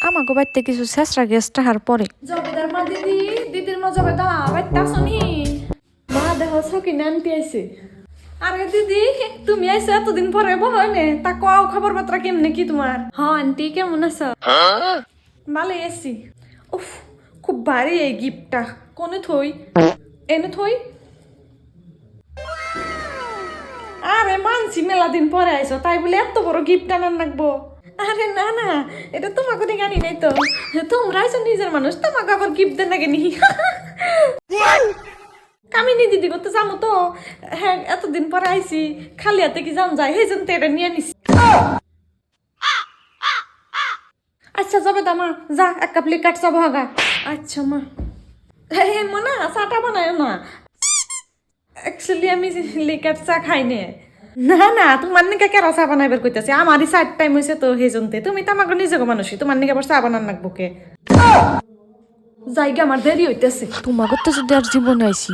আমাকে বাড়িতে কিছু শেষরা গেস্ট আহার পরে জবেদার মা দিদি দিদির মা জবেদা বাড়িতে আসনি মা দেহ সকিন আনতে আইছে আরে দিদি তুমি আইছো এতদিন পরে বহনে তা কও খবর বার্তা কেমনে কি তোমার হ্যাঁ আন্টি কেমন আছো ভালোই আছি উফ খুব ভারী এই গিফটটা কোনে থই এনে থই আরে মানছি মেলা দিন পরে আইছো তাই বলে এত বড় গিফট আনার লাগবো আরে না না এটা তোমাকে দিকে আনি নাই তো তোমরা আইছো নিজের মানুষ তোমাকে আবার গিফট দেন নাকি নি কামিনী দিদি করতে যাবো তো হ্যাঁ এতদিন পরে আইছি খালি হাতে কি যান যায় সেই জন্য তো এটা নিয়ে নিছি আচ্ছা যাবে দামা যা এক কাপ লিকাট চা ভাগা আচ্ছা মা হে মনা চাটা বানায় না অ্যাকচুয়ালি আমি লিকাট চা খাই নে না না তোমার নিকে কেরা চা বানাইবার কইতাছে আমারই চার টাইম হইছে তো হেজনতে তুমি তো আমাকে নিজেকে মানুষই তোমার নিকে আবার চা বানান লাগবো কে জায়গা আমার দেরি হইতেছে তোমাকে তো যদি আর জীবনে আইসি